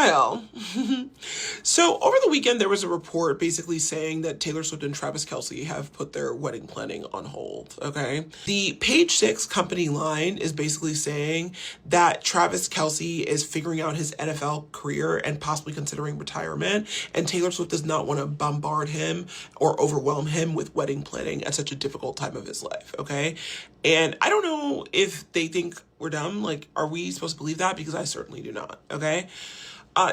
Hi all. So over the weekend there was a report basically saying that Taylor Swift and Travis Kelce have put their wedding planning on hold, okay? The Page Six company line is basically saying that Travis Kelce is figuring out his NFL career and possibly considering retirement, and Taylor Swift does not want to bombard him or overwhelm him with wedding planning at such a difficult time of his life, okay? And I don't know if they think we're dumb. Like, are we supposed to believe that? Because I certainly do not, okay?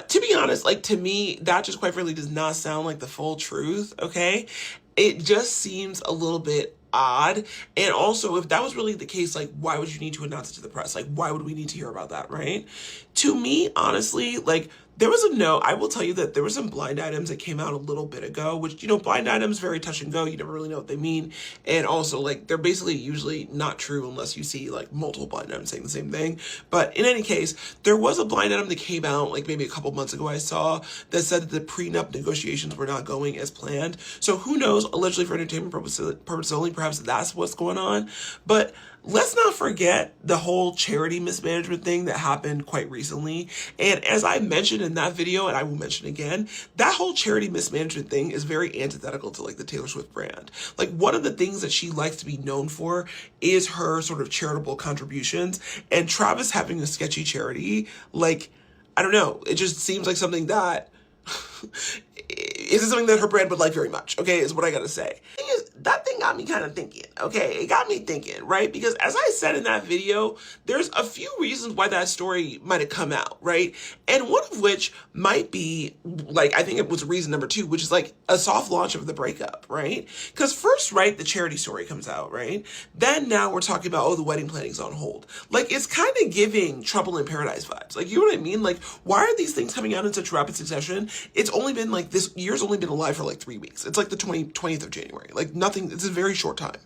To be honest, like, to me, that just quite frankly does not sound like the full truth, okay? It just seems a little bit odd. And also, if that was really the case, like, why would you need to announce it to the press? Like, why would we need to hear about that, right? To me, honestly, like, there was a note. I will tell you that there were some blind items that came out a little bit ago, which, you know, blind items, very touch and go. You never really know what they mean. And also, like, they're basically usually not true unless you see, like, multiple blind items saying the same thing. But in any case, there was a blind item that came out, like, maybe a couple months ago I saw, that said that the prenup negotiations were not going as planned. So who knows, allegedly for entertainment purposes only, perhaps that's what's going on. But let's not forget the whole charity mismanagement thing that happened quite recently. And as I mentioned in that video, and I will mention again, that whole charity mismanagement thing is very antithetical to, like, the Taylor Swift brand. Like, one of the things that she likes to be known for is her sort of charitable contributions. And Travis having a sketchy charity, like, I don't know, it just seems like something that isn't something that her brand would like very much, okay, is what I gotta say. That thing got me kind of thinking, okay? It got me thinking, right? Because as I said in that video, there's a few reasons why that story might have come out, right? And one of which might be, like, I think it was reason number 2, which is, like, a soft launch of the breakup, right? Because first, right, the charity story comes out, right? Then now we're talking about, oh, the wedding planning's on hold. Like, it's kind of giving Trouble in Paradise vibes. Like, you know what I mean? Like, why are these things coming out in such rapid succession? It's only been, like, this year's only been alive for, like, 3 weeks. It's, like, the 20th of January. Like, nothing, it's a very short time.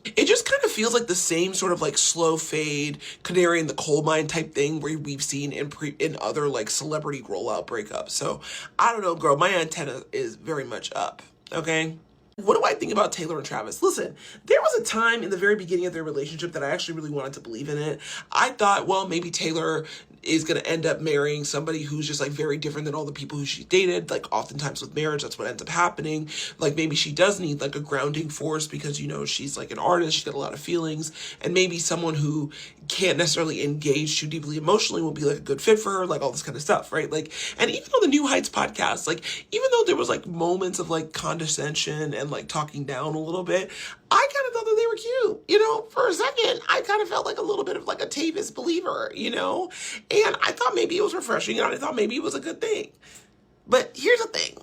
It just kind of feels like the same sort of, like, slow fade, canary in the coal mine type thing where we've seen in other, like, celebrity rollout breakups. So I don't know, girl, my antenna is very much up, okay? What do I think about Taylor and Travis? Listen, there was a time in the very beginning of their relationship that I actually really wanted to believe in it. I thought, well, maybe Taylor is going to end up marrying somebody who's just, like, very different than all the people who she dated. Like, oftentimes with marriage, that's what ends up happening. Like, maybe she does need, like, a grounding force because, you know, she's, like, an artist, she's got a lot of feelings, and maybe someone who can't necessarily engage too deeply emotionally will be, like, a good fit for her, like, all this kind of stuff, right? Like, and even on the New Heights podcast, like, even though there was, like, moments of, like, condescension and, like, talking down a little bit, I kind of thought that they were cute, you know? For a second, I kind of felt like a little bit of, like, a Tavis believer, you know? And I thought maybe it was refreshing, and I thought maybe it was a good thing. But here's the thing.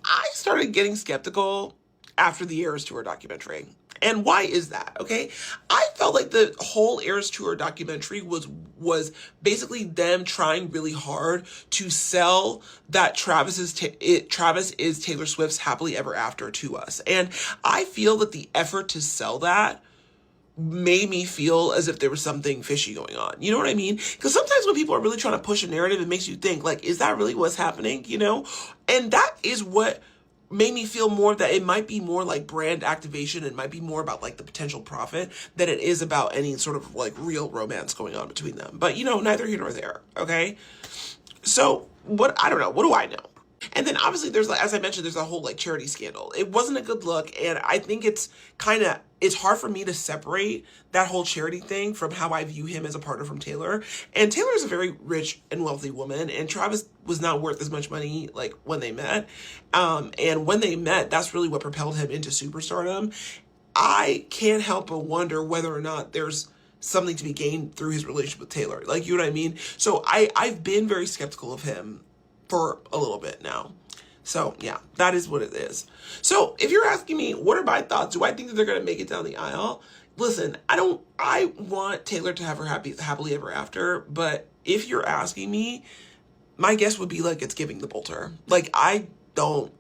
I started getting skeptical after the Eras Tour documentary. And why is that, okay? I felt like the whole Eras Tour documentary was basically them trying really hard to sell that Travis is Taylor Swift's Happily Ever After to us. And I feel that the effort to sell that made me feel as if there was something fishy going on. You know what I mean? Because sometimes when people are really trying to push a narrative, it makes you think, like, is that really what's happening, you know? And that is what made me feel more that it might be more like brand activation. It might be more about, like, the potential profit than it is about any sort of, like, real romance going on between them. But, you know, neither here nor there, okay? So, I don't know. What do I know? And then obviously there's, like, as I mentioned, there's a whole, like, charity scandal. It wasn't a good look, and I think it's hard for me to separate that whole charity thing from how I view him as a partner from Taylor. And Taylor is a very rich and wealthy woman, and Travis was not worth as much money, like, when they met. And when they met, that's really what propelled him into superstardom. I can't help but wonder whether or not there's something to be gained through his relationship with Taylor. Like, you know what I mean? So I've been very skeptical of him for a little bit now. So yeah, that is what it is. So if you're asking me, what are my thoughts? Do I think that they're going to make it down the aisle? Listen, I want Taylor to have her happily ever after, but if you're asking me, my guess would be, like, it's giving the bolter. Like, I don't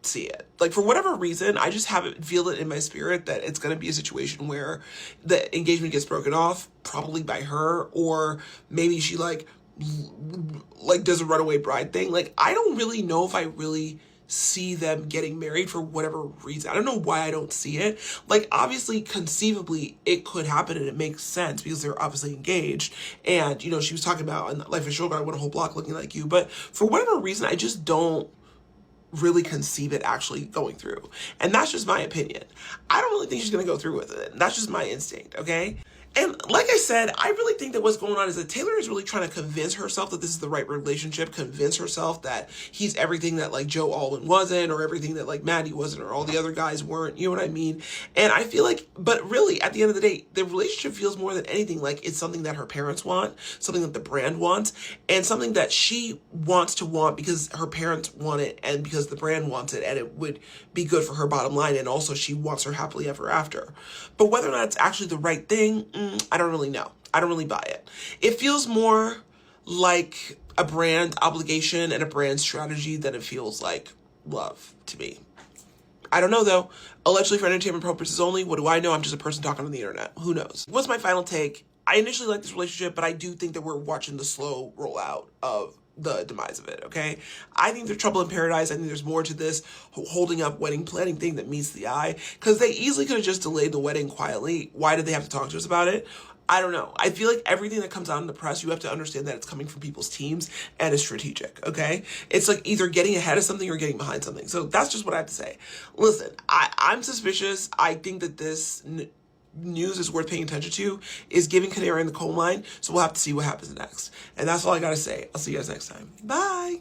see it. Like, for whatever reason, I just feel it in my spirit that it's going to be a situation where the engagement gets broken off, probably by her, or maybe she, like does a runaway bride thing. Like, I don't really know if I really see them getting married for whatever reason. I don't know why I don't see it. Like, obviously, conceivably, it could happen and it makes sense because they're obviously engaged. And, you know, she was talking about in Life of Showgirl, I want a whole block looking like you. But for whatever reason, I just don't really conceive it actually going through. And that's just my opinion. I don't really think she's going to go through with it. That's just my instinct, okay? And like I said, I really think that what's going on is that Taylor is really trying to convince herself that this is the right relationship, convince herself that he's everything that like Joe Alwyn wasn't, or everything that like Maddie wasn't, or all the other guys weren't, you know what I mean? And I feel like, but really at the end of the day, the relationship feels more than anything like it's something that her parents want, something that the brand wants, and something that she wants to want because her parents want it and because the brand wants it and it would be good for her bottom line, and also she wants her happily ever after. But whether or not it's actually the right thing, I don't really know. I don't really buy it. It feels more like a brand obligation and a brand strategy than it feels like love to me. I don't know though. Allegedly for entertainment purposes only. What do I know? I'm just a person talking on the internet. Who knows? What's my final take? I initially like this relationship, but I do think that we're watching the slow rollout of the demise of it, okay? I think there's trouble in paradise. I think there's more to this holding up wedding planning thing that meets the eye, because they easily could have just delayed the wedding quietly. Why did they have to talk to us about it? I don't know. I feel like everything that comes out in the press, you have to understand that it's coming from people's teams and is strategic, okay? It's like either getting ahead of something or getting behind something. So that's just what I have to say. Listen, I'm suspicious. I think that this news is worth paying attention to, is giving canary in the coal mine. So we'll have to see what happens next. And that's all I got to say. I'll see you guys next time. Bye.